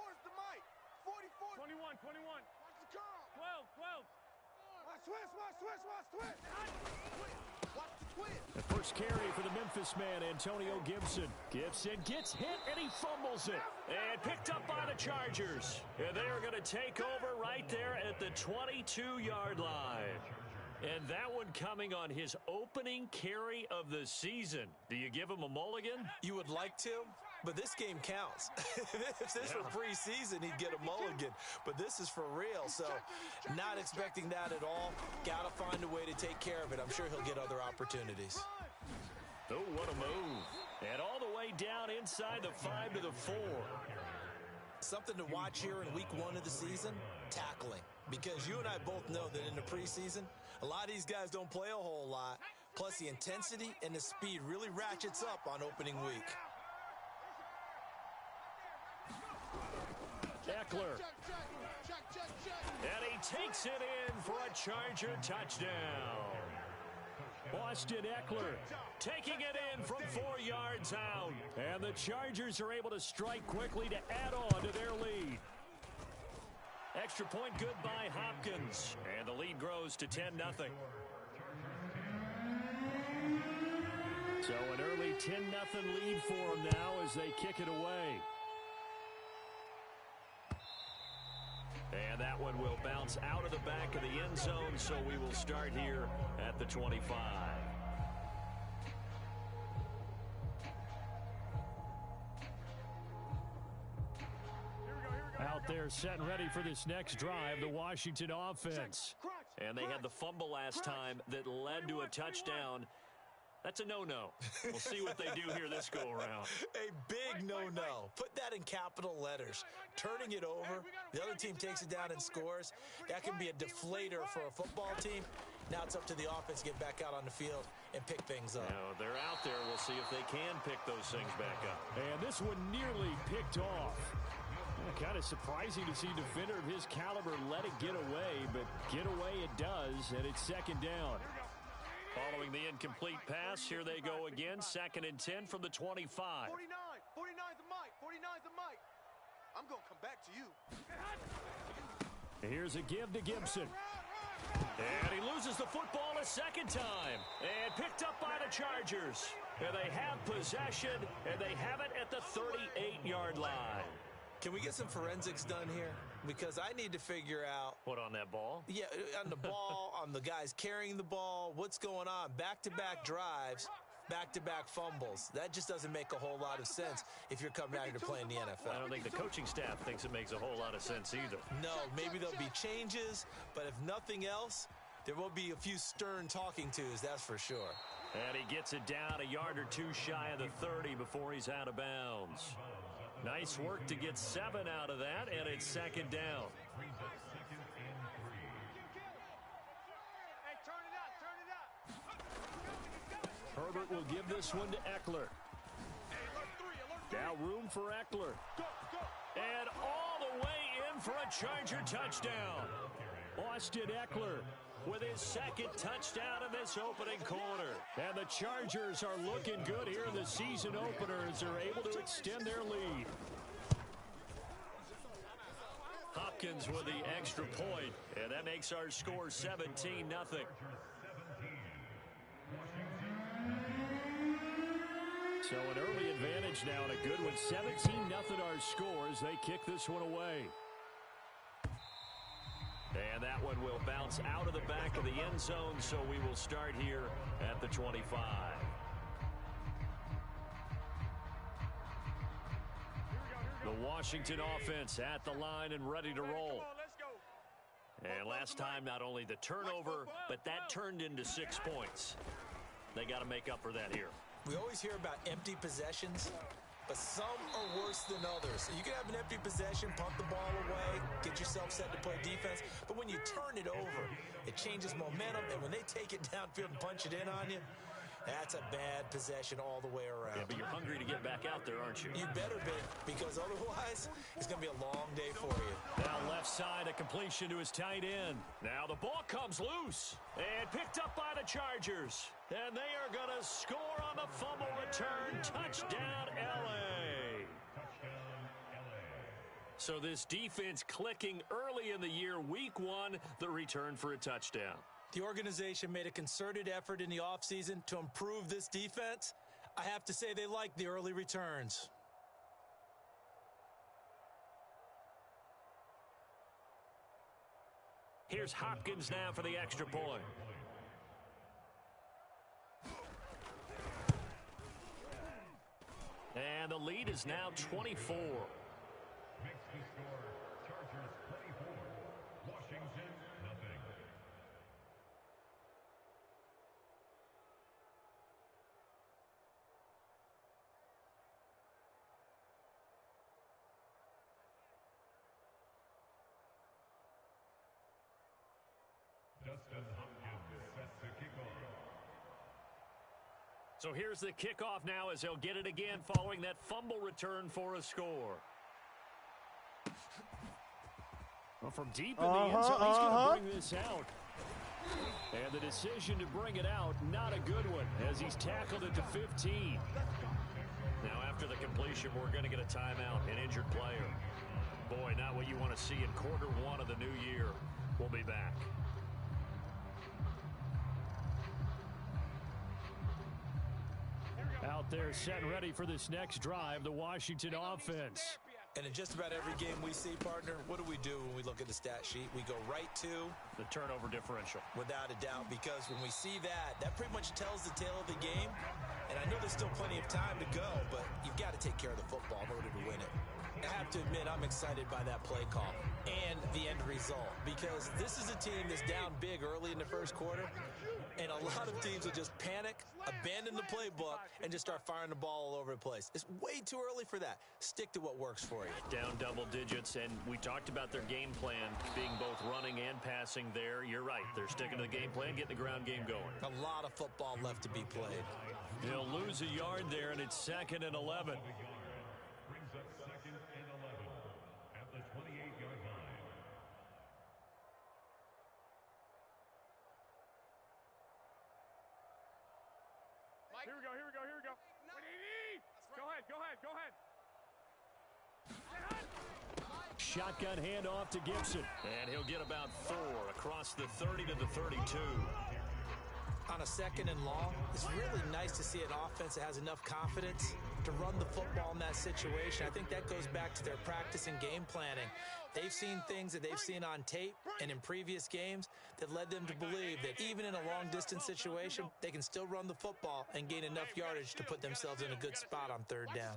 44's the mic. 44 21, 21. Watch the curl. 12, 12. Watch twist, watch twist, watch twist. Watch the twist. The first carry for the Memphis man, Antonio Gibson. Gibson gets hit, and he fumbles it. And picked up by the Chargers. And they are going to take over right there at the 22-yard line. And that one coming on his opening carry of the season. Do you give him a mulligan? You would like to, but this game counts. If this were preseason, he'd get a mulligan. But this is for real, so not expecting that at all. Got to find a way to take care of it. I'm sure he'll get other opportunities. Oh, what a move. And all the way down inside the 5 to the 4. Something to watch here in week 1 of the season, tackling. Because you and I both know that in the preseason, a lot of these guys don't play a whole lot. Plus, the intensity and the speed really ratchets up on opening week. Eckler. And he takes it in for a Charger touchdown. Austin Eckler taking it in from 4 yards out. And the Chargers are able to strike quickly to add on to their lead. Extra point good by Hopkins. And the lead grows to 10-0. So an early 10-0 lead for them now as they kick it away. And that one will bounce out of the back of the end zone, so we will start here at the 25. Out there set and ready for this next drive, the Washington offense. And they had the fumble last time that led to a touchdown. That's a no-no. We'll see what they do here this go-around. A big no-no. Put that in capital letters. Turning it over, the other team takes it down and scores. That can be a deflator for a football team. Now it's up to the offense to get back out on the field and pick things up. Now, they're out there. We'll see if they can pick those things back up. And this one nearly picked off. Kind of surprising to see a defender of his caliber let it get away, but get away it does, and it's second down. Following the incomplete pass, here they go again, 2nd and 10 from the 25. 49's a mic, 49's a mic. I'm going to come back to you. Here's a give to Gibson. And he loses the football a second time. And picked up by the Chargers. And they have possession, and they have it at the 38-yard line. Can we get some forensics done here? Because I need to figure out... What, on that ball? Yeah, on the ball, on the guys carrying the ball. What's going on? Back-to-back drives, back-to-back fumbles. That just doesn't make a whole lot of sense if you're coming out here to play in the NFL. I don't think the coaching staff thinks it makes a whole lot of sense either. No, maybe there'll be changes, but if nothing else, there will be a few stern talking tos, that's for sure. And he gets it down a yard or two shy of the 30 before he's out of bounds. Nice work to get 7 out of that, and it's second down. Hey, turn it up. Herbert will give this one to Eckler. Now room for Eckler. And all the way in for a Charger touchdown. Austin Eckler with his 2nd touchdown in this opening quarter. And the Chargers are looking good here in the season opener as they're able to extend their lead. Hopkins with the extra point, and that makes our score 17-0. So an early advantage now and a good one. 17-0 our score as they kick this one away. And that one will bounce out of the back of the end zone, so we will start here at the 25. The Washington offense at the line and ready to roll. And last time, not only the turnover, but that turned into 6 points. They got to make up for that here. We always hear about empty possessions, but some are worse than others. You can have an empty possession, pump the ball away, get yourself set to play defense, but when you turn it over, it changes momentum, and when they take it downfield and punch it in on you, that's a bad possession all the way around. Yeah, but you're hungry to get back out there, aren't you? You better be, because otherwise, it's going to be a long day for you. Now left side, a completion to his tight end. Now the ball comes loose and picked up by the Chargers. And they are going to score on the fumble return. Touchdown, L.A. So this defense clicking early in the year, week one, the return for a touchdown. The organization made a concerted effort in the offseason to improve this defense. I have to say they like the early returns. Here's Hopkins now for the extra point. And the lead is now 24. Makes the score Chargers 24, Washington nothing. Dustin Hopkins sets the kickoff. So here's the kickoff now as he'll get it again following that fumble return for a score. Well, from deep in the end zone, he's going to bring this out. And the decision to bring it out, not a good one, as he's tackled it to 15. Now, after the completion, we're going to get a timeout, an injured player. Boy, not what you want to see in quarter one of the new year. We'll be back. Out there set and ready for this next drive, the Washington offense. And in just about every game we see, partner, what do we do when we look at the stat sheet? We go right to the turnover differential. Without a doubt, because when we see that, that pretty much tells the tale of the game. And I know there's still plenty of time to go, but you've got to take care of the football in order to win it. I have to admit, I'm excited by that play call and the end result, because this is a team that's down big early in the first quarter, and a lot of teams will just panic, abandon the playbook, and just start firing the ball all over the place. It's way too early for that. Stick to what works for you. Down double digits, and we talked about their game plan being both running and passing there. You're right. They're sticking to the game plan, getting the ground game going. A lot of football left to be played. He'll lose a yard there, and it's 2nd and 11. Brings up 2nd and 11 at the 28-yard line. Here we go, here we go, here we go. Go ahead, go ahead, go ahead. Shotgun handoff to Gibson. And he'll get about 4 across the 30 to the 32. On a 2nd and long, it's really nice to see an offense that has enough confidence to run the football in that situation. I think that goes back to their practice and game planning. They've seen things that they've seen on tape and in previous games that led them to believe that even in a long-distance situation, they can still run the football and gain enough yardage to put themselves in a good spot on 3rd down.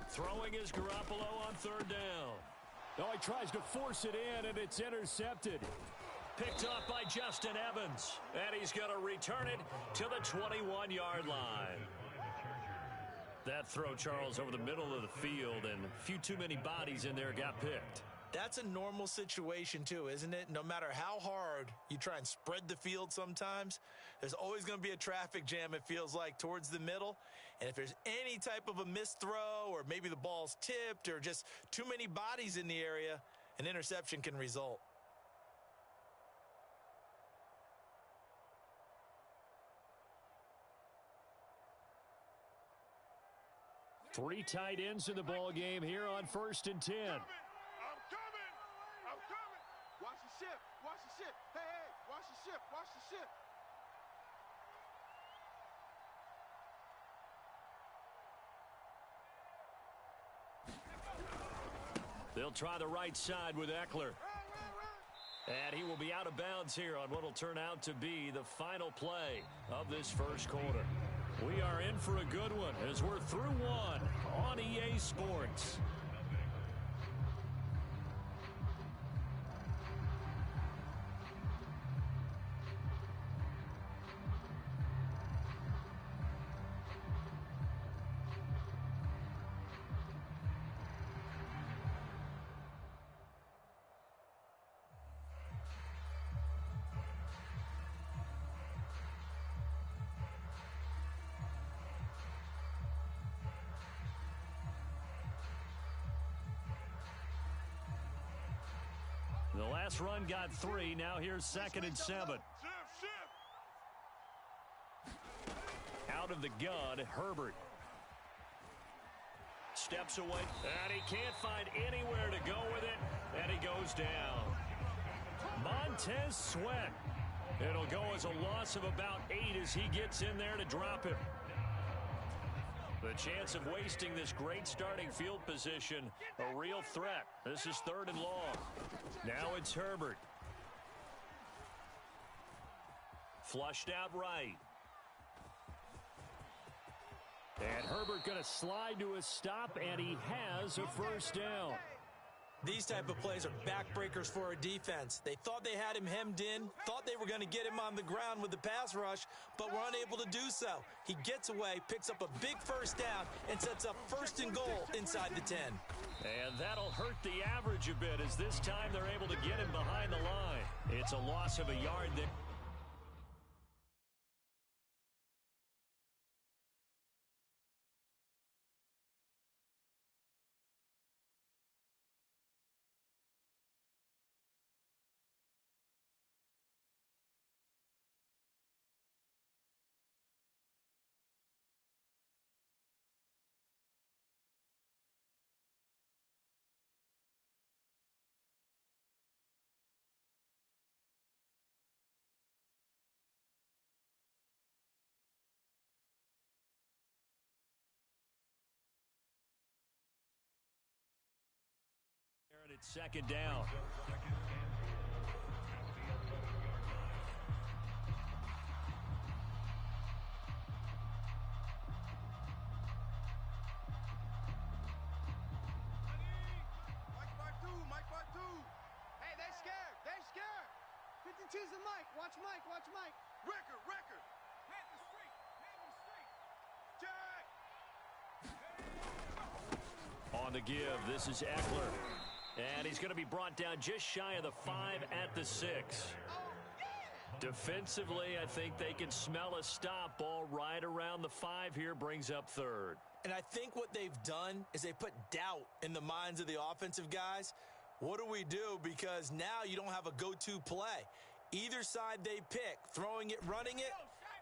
Throwing is Garoppolo on 3rd down. Oh, he tries to force it in, and it's intercepted. Picked off by Justin Evans. And he's going to return it to the 21-yard line. That throw, Charles, over the middle of the field, and a few too many bodies in there got picked. That's a normal situation, too, isn't it? No matter how hard you try and spread the field sometimes, there's always going to be a traffic jam, it feels like, towards the middle. And if there's any type of a missed throw, or maybe the ball's tipped, or just too many bodies in the area, an interception can result. Three tight ends in the ball game here on 1st and 10. I'm coming! Watch the ship! Watch the ship! Hey, hey! Watch the ship! Watch the ship! They'll try the right side with Eckler. And he will be out of bounds here on what will turn out to be the final play of this first quarter. We are in for a good one as we're through one on EA Sports. The last run got 3. Now here's 2nd and 7. Out of the gun, Herbert. steps away, and he can't find anywhere to go with it, and he goes down. Montez Sweat. It'll go as a loss of about 8 as he gets in there to drop him. The chance of wasting this great starting field position, a real threat. This is 3rd and long. Now it's Herbert. Flushed out right. And Herbert going to slide to a stop, and he has a first down. These type of plays are backbreakers for a defense. They thought they had him hemmed in, thought they were going to get him on the ground with the pass rush, but were unable to do so. He gets away, picks up a big first down, and sets up 1st and goal inside the 10. And that'll hurt the average a bit as this time they're able to get him behind the line. It's a loss of a yard there. It's 2nd down. Mike, hey, they're scared. 52's the Mike. Watch Mike. Record. Hand the street. Jack. On the give, this is Eckler. And he's going to be brought down just shy of the 5 at the 6. Defensively, I think they can smell a stop. Ball right around the 5 here, brings up 3rd. And I think what they've done is they put doubt in the minds of the offensive guys. What do we do? Because now you don't have a go-to play. Either side they pick, throwing it, running it,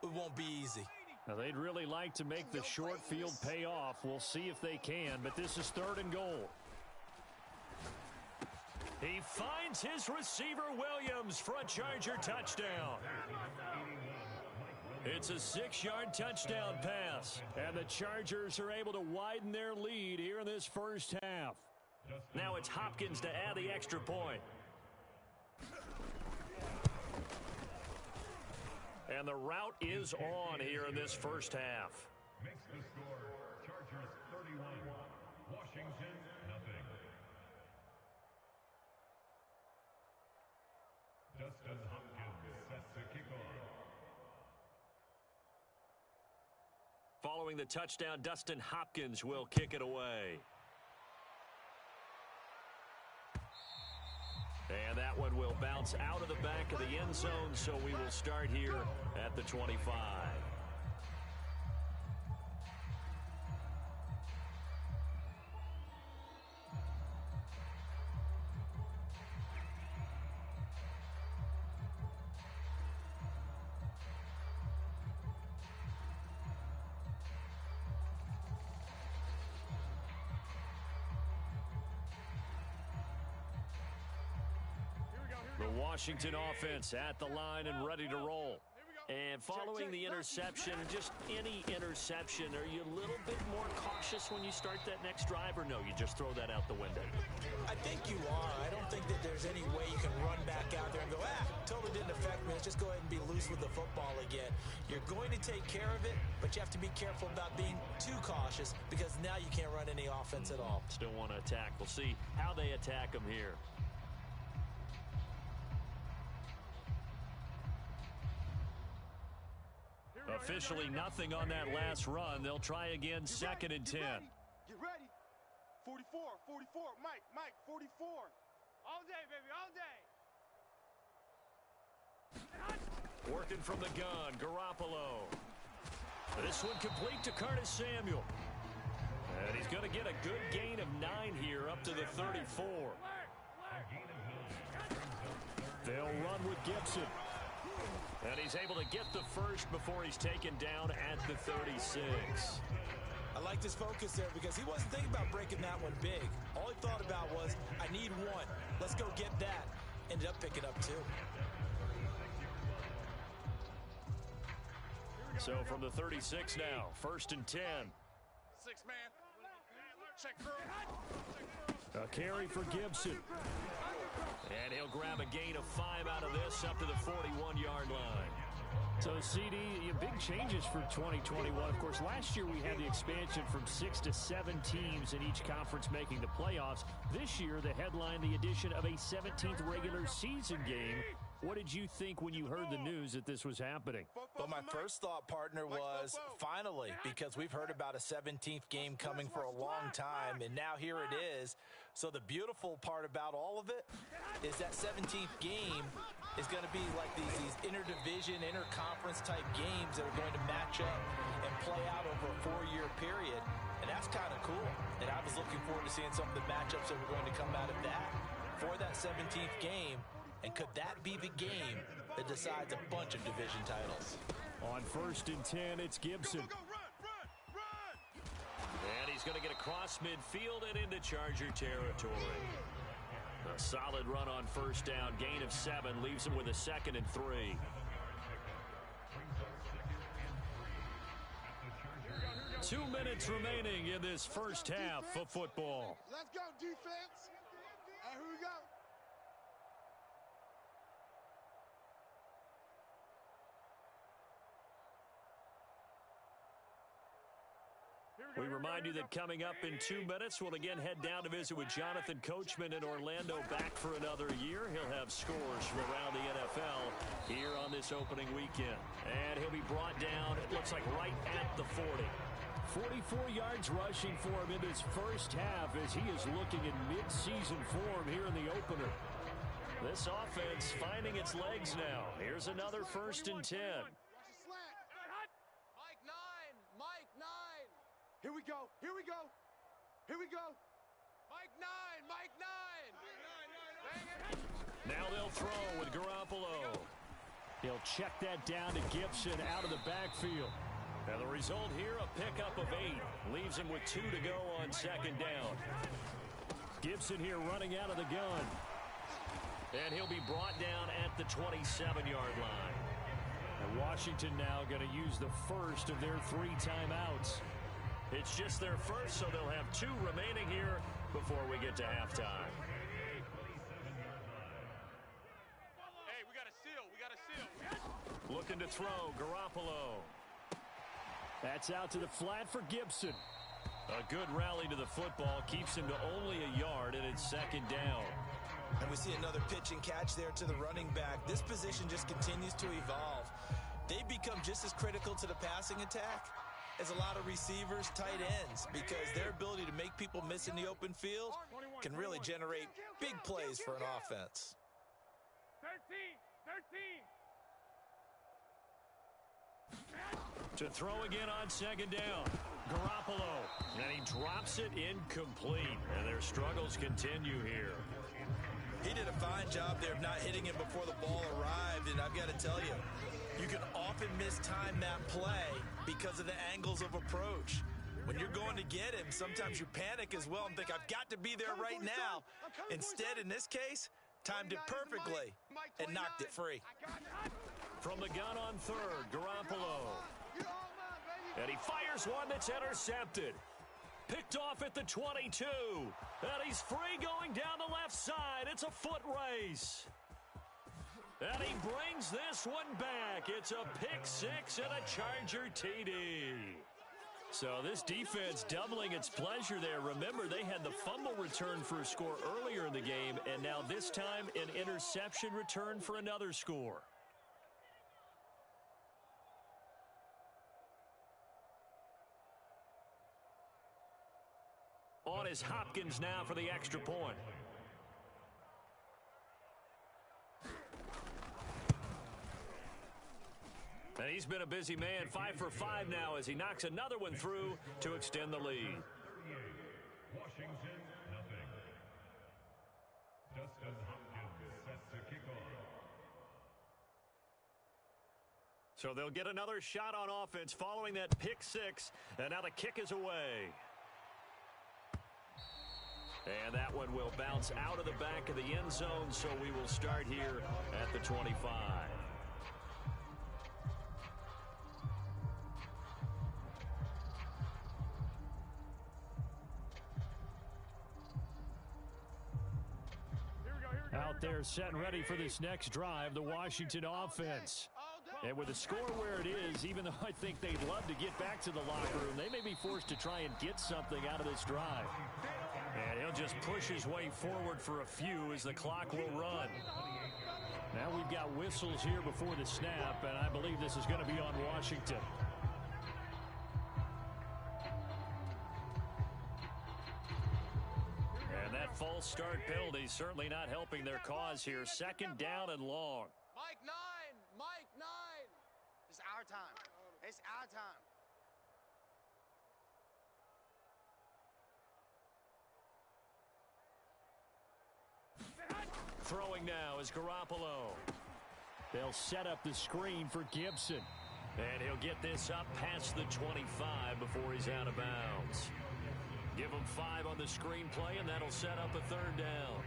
it won't be easy. Now, they'd really like to make the short field pay off. We'll see if they can, but this is 3rd and goal. He finds his receiver, Williams, for a Charger touchdown. It's a 6-yard touchdown pass, and the Chargers are able to widen their lead here in this first half. Now it's Hopkins to add the extra point. And the route is on here in this first half. Makes the score Chargers 31, Washington nothing. Dustin Hopkins set the kickoff. Following the touchdown, Dustin Hopkins will kick it away. And that one will bounce out of the back of the end zone, so we will start here at the 25. The Washington offense at the line and ready to roll. And following the interception, just any interception, are you a little bit more cautious when you start that next drive, or no, you just throw that out the window? I think you are. I don't think that there's any way you can run back out there and go, totally didn't affect me. Let's just go ahead and be loose with the football again. You're going to take care of it, but you have to be careful about being too cautious because now you can't run any offense at all. Still want to attack. We'll see how they attack them here. Officially nothing on that last run. They'll try again, 2nd and 10. Get ready. 44. Mike, 44. All day, baby, all day. Working from the gun, Garoppolo. This one complete to Curtis Samuel. And he's going to get a good gain of 9 here up to the 34. They'll run with Gibson. And he's able to get the first before he's taken down at the 36. I liked his focus there because he wasn't thinking about breaking that one big. All he thought about was, I need one. Let's go get that. Ended up picking up two. So from the 36 now, 1st and 10. 6-man. Check girl. A carry for Gibson. And he'll grab a gain of 5 out of this up to the 41-yard line. So, CD, big changes for 2021. Of course, last year we had the expansion from 6 to 7 teams in each conference making the playoffs. This year, the headline, the addition of a 17th regular season game. What did you think when you heard the news that this was happening? Well, my first thought, partner, was finally, because we've heard about a 17th game coming for a long time, and now here it is. So the beautiful part about all of it is that 17th game is going to be like these interdivision, interconference type games that are going to match up and play out over a 4-year period. And that's kind of cool. And I was looking forward to seeing some of the matchups that were going to come out of that for that 17th game. And could that be the game that decides a bunch of division titles? On 1st and 10, it's Gibson. Go, run. And he's going to get across midfield and into Charger territory. A solid run on 1st down, gain of 7, leaves him with a 2nd and 3. 2 minutes remaining in this first half of football. Let's go, defense. And here we go. We remind you that coming up in 2 minutes, we'll again head down to visit with Jonathan Coachman in Orlando, back for another year. He'll have scores from around the NFL here on this opening weekend. And he'll be brought down, it looks like right at the 40. 44 yards rushing for him in this first half as he is looking in mid-season form here in the opener. This offense finding its legs now. Here's another 1st and 10. Mike 9. Here we go. Here we go. Here we go. Mike 9. Bang it. Now they'll throw with Garoppolo. He'll check that down to Gibson out of the backfield. And the result here, a pickup of 8. Leaves him with 2 to go on 2nd down. Gibson here running out of the gun. And he'll be brought down at the 27-yard line. And Washington now going to use the first of their 3 timeouts. It's just their first, so they'll have 2 remaining here before we get to halftime. Hey, we got a seal. Looking to throw, Garoppolo. That's out to the flat for Gibson. A good rally to the football keeps him to only a yard, and it's 2nd down. And we see another pitch and catch there to the running back. This position just continues to evolve. They become just as critical to the passing attack as a lot of receivers, tight ends, because their ability to make people miss in the open field can really generate big plays for an offense. 13. To throw again on 2nd down. Garoppolo. And he drops it incomplete. And their struggles continue here. He did a fine job there of not hitting him before the ball arrived, and I've got to tell you, you can often mistime that play because of the angles of approach. When you're going to get him, sometimes you panic as well and think, I've got to be there right now. Instead, in this case, timed it perfectly and knocked it free. From the gun on 3rd, Garoppolo. And he fires one that's intercepted. Picked off at the 22. And he's free going down the left side. It's a foot race. And he brings this one back. It's a pick 6 and a Charger TD. So this defense doubling its pleasure there. Remember, they had the fumble return for a score earlier in the game, and now this time an interception return for another score. On is Hopkins now for the extra point. And he's been a busy man, 5 for 5 now as he knocks another one through to extend the lead. Washington, nothing. Dustin Hopkins set to kick off. So they'll get another shot on offense following that pick six. And now the kick is away. And that one will bounce out of the back of the end zone, so we will start here at the 25. Out there set and ready for this next drive, the Washington offense. And with the score where it is, even though I think they'd love to get back to the locker room, they may be forced to try and get something out of this drive. And he'll just push his way forward for a few as the clock will run. Now we've got whistles here before the snap, and I believe this is going to be on Washington. And that false start penalty certainly not helping their cause here. Second down and long. Mike 9! Mike 9! It's our time. It's our time. Throwing now is Garoppolo. They'll set up the screen for Gibson. And he'll get this up past the 25 before he's out of bounds. Give him 5 on the screenplay, and that'll set up a third down.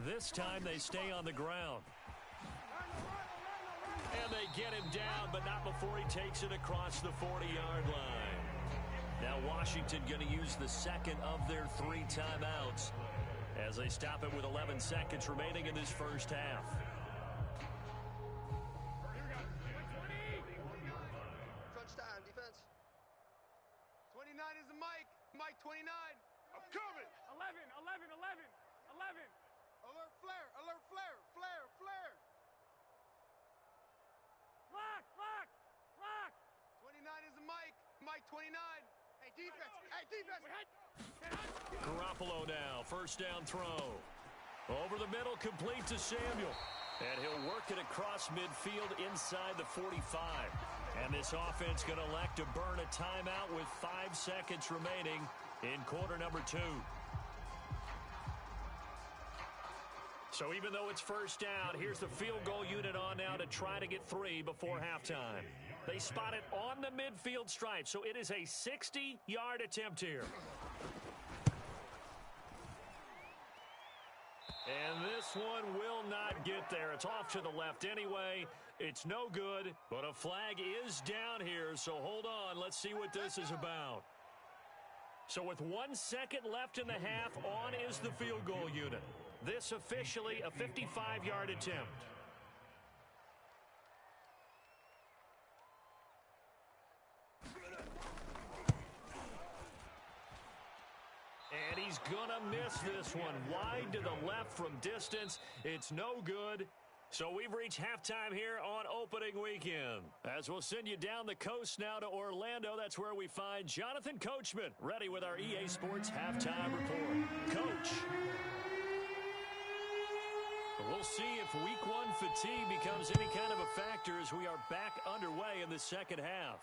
This time they stay on the ground. And they get him down, but not before he takes it across the 40-yard line. Now Washington going to use the second of their 3 timeouts as they stop it with 11 seconds remaining in this first half. Crunch time, defense. 29 is the Mike. Mike 29. I'm coming. 11. Alert flare, alert flare, flare. Lock. 29 is the Mike. Mike 29. Hey, defense. Garoppolo now, first down throw. Over the middle, complete to Samuel. And he'll work it across midfield inside the 45. And this offense going to elect to burn a timeout with 5 seconds remaining in quarter number 2. So even though it's first down, here's the field goal unit on now to try to get 3 before halftime. They spot it on the midfield stripe, so it is a 60-yard attempt here. And this one will not get there. It's off to the left anyway. It's no good, but a flag is down here, so hold on. Let's see what this is about. So with 1 second left in the half, on is the field goal unit. This officially a 55-yard attempt. And he's gonna miss this one. Wide to the left from distance. It's no good. So we've reached halftime here on opening weekend. As we'll send you down the coast now to Orlando. That's where we find Jonathan Coachman ready with our EA Sports halftime report. Coach. We'll see if week 1 fatigue becomes any kind of a factor as we are back underway in the second half.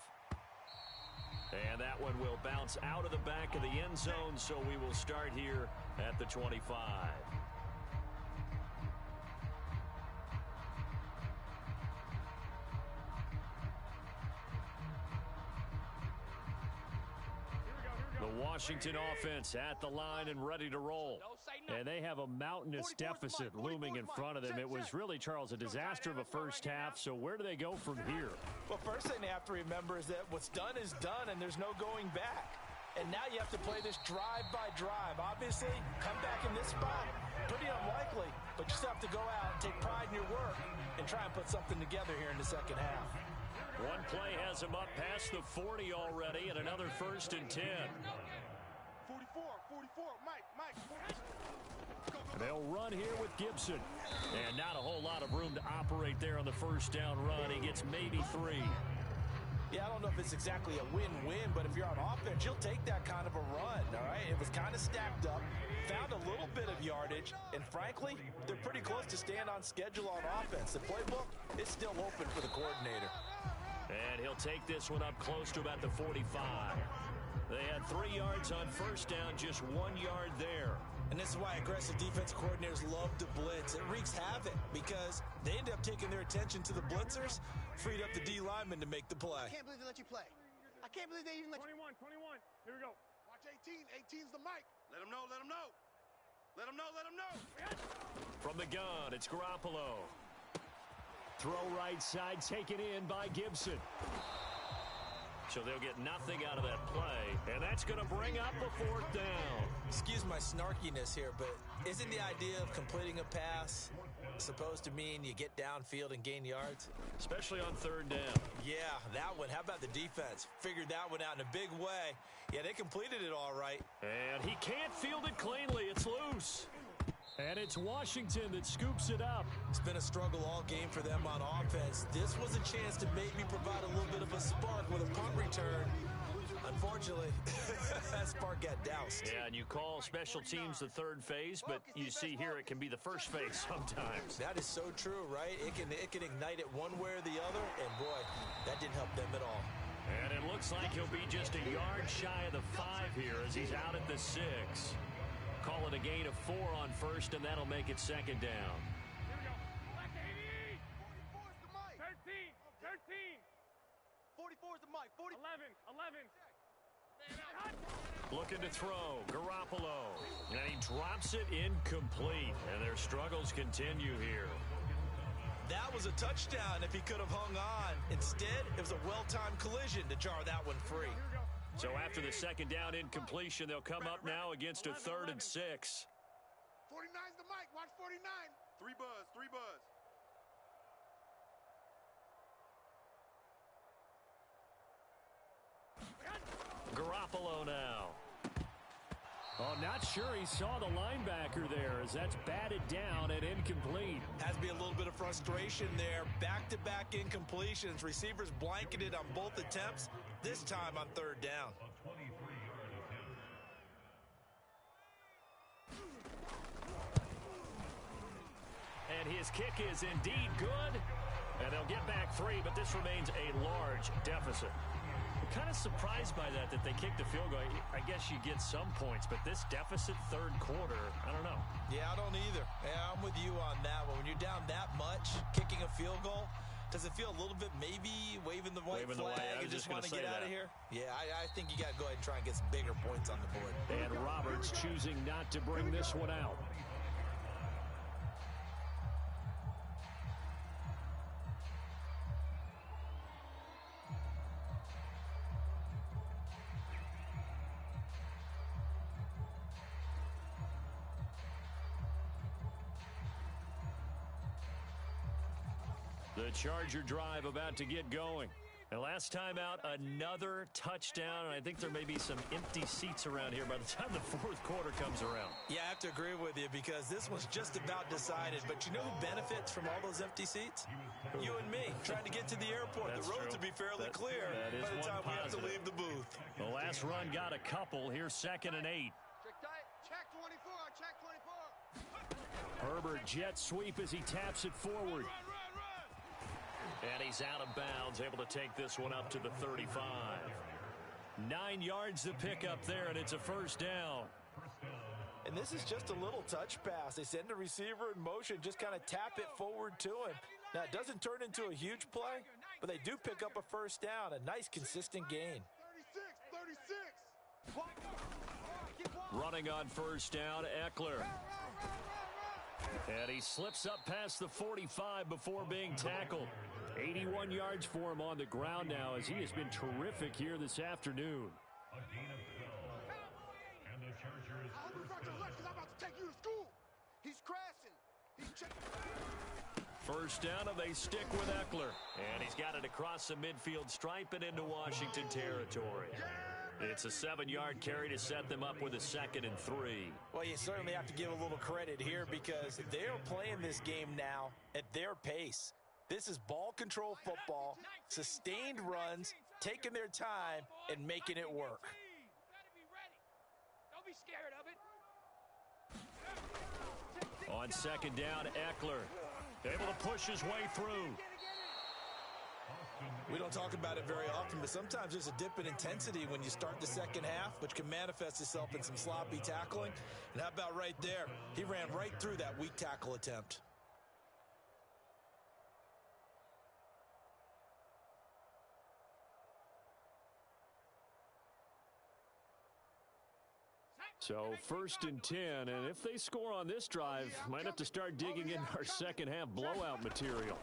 And that one will bounce out of the back of the end zone, so we will start here at the 25. The Washington offense at the line and ready to roll. And they have a mountainous deficit looming in front of them. It was really, Charles, a disaster of a first half. So where do they go from here? Well, first thing they have to remember is that what's done is done, and there's no going back. And now you have to play this drive by drive. Obviously, come back in this spot, pretty unlikely, but you still have to go out and take pride in your work and try and put something together here in the second half. One play has him up past the 40 already, and another 1st and 10. 44, Mike. They'll run here with Gibson. And not a whole lot of room to operate there on the first down run. He gets maybe 3. Yeah, I don't know if it's exactly a win-win, but if you're on offense, you'll take that kind of a run, all right? It was kind of stacked up, found a little bit of yardage, and frankly, they're pretty close to staying on schedule on offense. The playbook is still open for the coordinator. And he'll take this one up close to about the 45. They had 3 yards on first down, just 1 yard there. And this is why aggressive defense coordinators love to blitz. It wreaks havoc because they end up taking their attention to the blitzers, freed up the D lineman to make the play. I can't believe they let you play. I can't believe they even let 21. Here we go. Watch 18. 18's the mic. Let him know. Let him know. Let him know. Let him know. From the gun, it's Garoppolo. Throw right side, taken in by Gibson. So they'll get nothing out of that play, and that's going to bring up a 4th down. Excuse my snarkiness here, but isn't the idea of completing a pass supposed to mean you get downfield and gain yards? Especially on 3rd down. Yeah, that one. How about the defense? Figured that one out in a big way. Yeah, they completed it all right. And he can't field it cleanly. It's loose. And it's Washington that scoops it up. It's been a struggle all game for them on offense. This was a chance to maybe provide a little bit of a spark with a punt return. Unfortunately, that spark got doused. Yeah, and you call special teams the 3rd phase, but you see here it can be the 1st phase sometimes. That is so true, right? It can ignite it one way or the other, and boy, that didn't help them at all. And it looks like he'll be just a yard shy of the 5 here as he's out at the 6. Call it a gain of 4 on 1st, and that'll make it 2nd down. Here we go. Back to 88. 44's the mic. 13. 44's the mic. 11. Looking to throw. Garoppolo. And he drops it incomplete. And their struggles continue here. That was a touchdown if he could have hung on. Instead, it was a well-timed collision to jar that one free. So after the 2nd down incompletion, they'll come up now against a 3rd and 6. 49's the mic. Watch 49. 3 buzz. Garoppolo now. Oh, not sure he saw the linebacker there as that's batted down and incomplete. Has to be a little bit of frustration there. Back-to-back incompletions. Receivers blanketed on both attempts, this time on 3rd down. And his kick is indeed good. And they'll get back 3, but this remains a large deficit. Kind of surprised by that they kicked a field goal. I guess you get some points, but this deficit 3rd quarter, I don't know. Yeah, I don't either. Yeah, I'm with you on that one. When you're down that much, kicking a field goal, does it feel a little bit maybe waving the white flag and just want to get out of here? Yeah, I think you got to go ahead and try and get some bigger points on the board. And Roberts choosing not to bring this one out. The Charger drive about to get going. And last time out, another touchdown. And I think there may be some empty seats around here by the time the 4th quarter comes around. Yeah, I have to agree with you because this one's just about decided. But you know who benefits from all those empty seats? You and me, trying to get to the airport. That's the roads true. will be fairly clear by by the time we have to positive. leave the booth. The last run got a couple. Here's 2nd and 8. Check 24. Check 24. Herbert jet sweep as he taps it forward. And he's out of bounds, able to take this one up to the 35. 9 yards to pick up there, and it's a 1st down. And this is just a little touch pass. They send the receiver in motion, just kind of tap it forward to him. Now, it doesn't turn into a huge play, but they do pick up a 1st down, a nice, consistent gain. 36. Running on 1st down, Eckler. And he slips up past the 45 before being tackled. 81 yards for him on the ground now as he has been terrific here this afternoon. A gain of 12. And the Chargers I hope you brought your lunch because I'm about to take you to school. He's crashing. He's checking. 1st down, and they stick with Eckler. And he's got it across the midfield stripe and into Washington territory. It's a 7-yard carry to set them up with a 2nd and 3. Well, you certainly have to give a little credit here because they're playing this game now at their pace. This is ball control football, sustained runs, taking their time, and making it work. Don't be scared of it. On 2nd down, Eckler able to push his way through. Austin We don't talk about it very often, but sometimes there's a dip in intensity when you start the second half, which can manifest itself in some sloppy tackling. And how about right there? He ran right through that weak tackle attempt. So 1st and 10, and if they score on this drive, might have to start digging in our second half blowout material.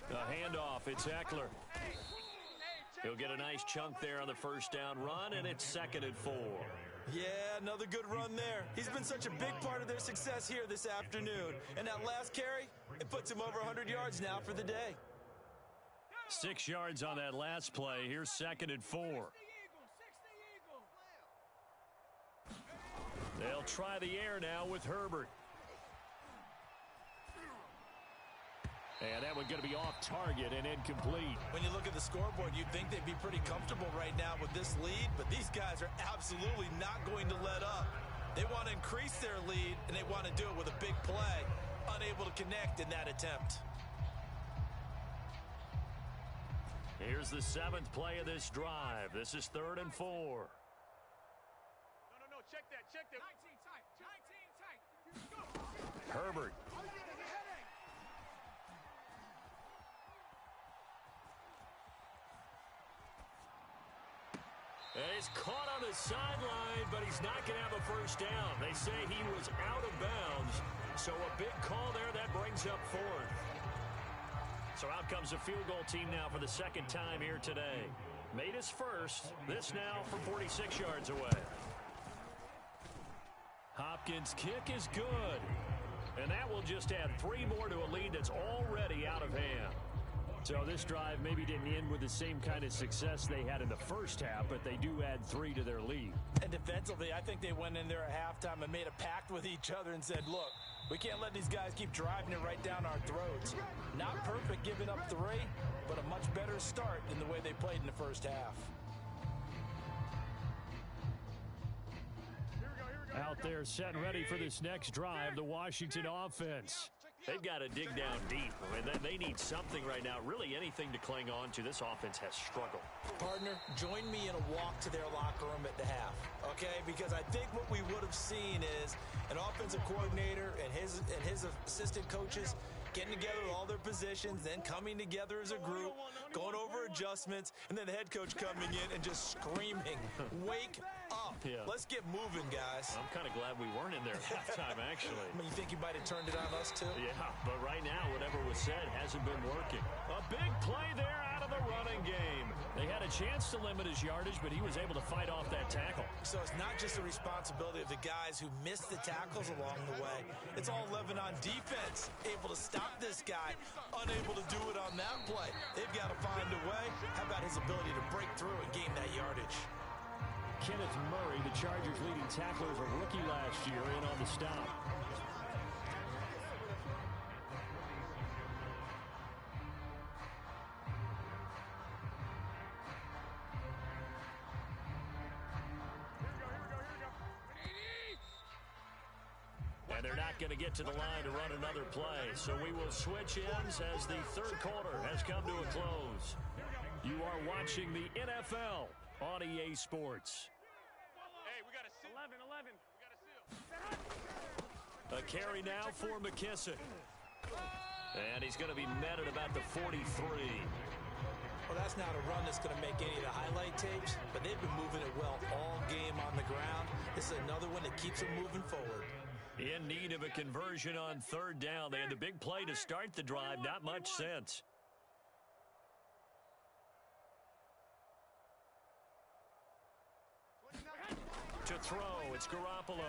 The handoff, it's Eckler. He'll get a nice chunk there on the first down run, and it's 2nd and 4. Yeah, another good run there. He's been such a big part of their success here this afternoon. And that last carry, it puts him over 100 yards now for the day. 6 yards on that last play. Here's 2nd and 4. They'll try the air now with Herbert. And that one's going to be off target and incomplete. When you look at the scoreboard, you'd think they'd be pretty comfortable right now with this lead, but these guys are absolutely not going to let up. They want to increase their lead, and they want to do it with a big play. Unable to connect in that attempt. Here's the 7th play of this drive. This is 3rd and 4. No, check that. 19 tight. Herbert. And he's caught on the sideline, but he's not going to have a first down. They say he was out of bounds, so a big call there that brings up 4th. So out comes the field goal team now for the 2nd time here today. Made his first. This now from 46 yards away. Hopkins' kick is good. And that will just add 3 more to a lead that's already out of hand. So this drive maybe didn't end with the same kind of success they had in the first half, but they do add 3 to their lead. And defensively, I think they went in there at halftime and made a pact with each other and said, look, we can't let these guys keep driving it right down our throats. Not perfect giving up 3, but a much better start than the way they played in the first half. Out there set and ready for this next drive, the Washington offense. They've got to dig down deep. I mean, they need something right now, really anything to cling on to. This offense has struggled. Partner, join me in a walk to their locker room at the half, okay? Because I think what we would have seen is an offensive coordinator and his assistant coaches getting together with all their positions, then coming together as a group, going over adjustments, and then the head coach coming in and just screaming, wake up. Yeah. Let's get moving, guys. I'm kind of glad we weren't in there at halftime, actually. I mean, you think you might have turned it on us, too? Yeah, but right now, whatever was said hasn't been working. A big play there out of the running game. They had a chance to limit his yardage, but he was able to fight off that tackle. So it's not just the responsibility of the guys who missed the tackles along the way. It's all living on defense, able to stop this guy, unable to do it on that play. They've got to find a way. How about his ability to break through and gain that yardage? Kenneth Murray, the Chargers' leading tackler, was a rookie last year, in on the stop. And they're not going to get to the line to run another play, so we will switch ends as the 3rd quarter has come to a close. You are watching the NFL on EA Sports. Hey, we got a 11. We got a seal. A carry now for McKissick. And he's going to be met at about the 43. Well, that's not a run that's going to make any of the highlight tapes, but they've been moving it well all game on the ground. This is another one that keeps them moving forward. In need of a conversion on 3rd down. They had the big play to start the drive. Not much sense. To throw, it's Garoppolo.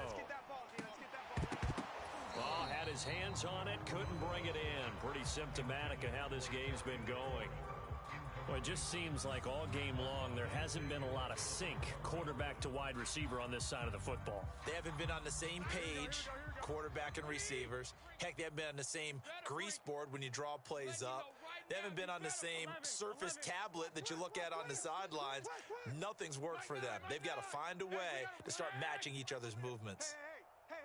Oh, had his hands on it, couldn't bring it in. Pretty symptomatic of how this game's been going. Well, it just seems like all game long there hasn't been a lot of sync quarterback to wide receiver on this side of the football. They haven't been on the same page, quarterback and receivers. Heck, they haven't been on the same grease board when you draw plays up. They haven't been on the same surface tablet that you look at on the sidelines. Nothing's worked for them. They've got to find a way to start matching each other's movements. Hey.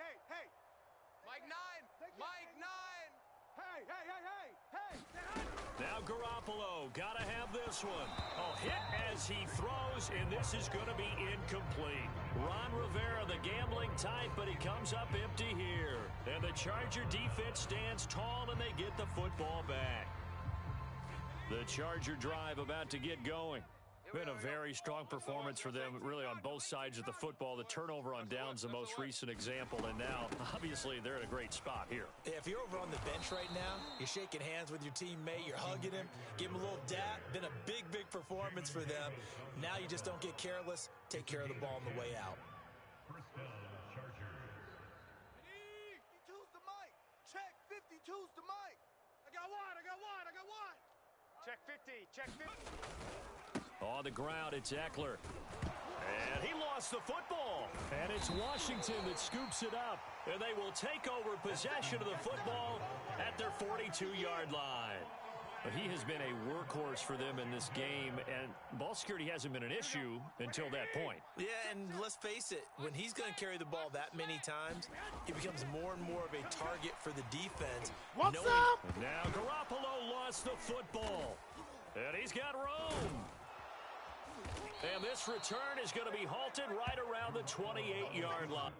Mike 9. Hey. Now Garoppolo, gotta have this one. Oh, hit as he throws, and this is going to be incomplete. Ron Rivera, the gambling type, but he comes up empty here. And the Charger defense stands tall, and they get the football back. The Charger drive about to get going. Been a very strong performance for them, really, on both sides of the football. The turnover on downs, the most recent example, and now, obviously, they're in a great spot here. If you're over on the bench right now, you're shaking hands with your teammate, you're hugging him, give him a little dap. Been a big, big performance for them. Now you just don't get careless. Take care of the ball on the way out. First down, Chargers. 52's the mic. Check 52's the mic. I got one. Check 50. Check 50. On the ground, it's Eckler. And he lost the football. And it's Washington that scoops it up. And they will take over possession of the football at their 42-yard line. But he has been a workhorse for them in this game, and ball security hasn't been an issue until that point. Yeah, and let's face it, when he's going to carry the ball that many times, he becomes more and more of a target for the defense. What's up? And now Garoppolo lost the football. And he's got room. And this return is going to be halted right around the 28-yard line.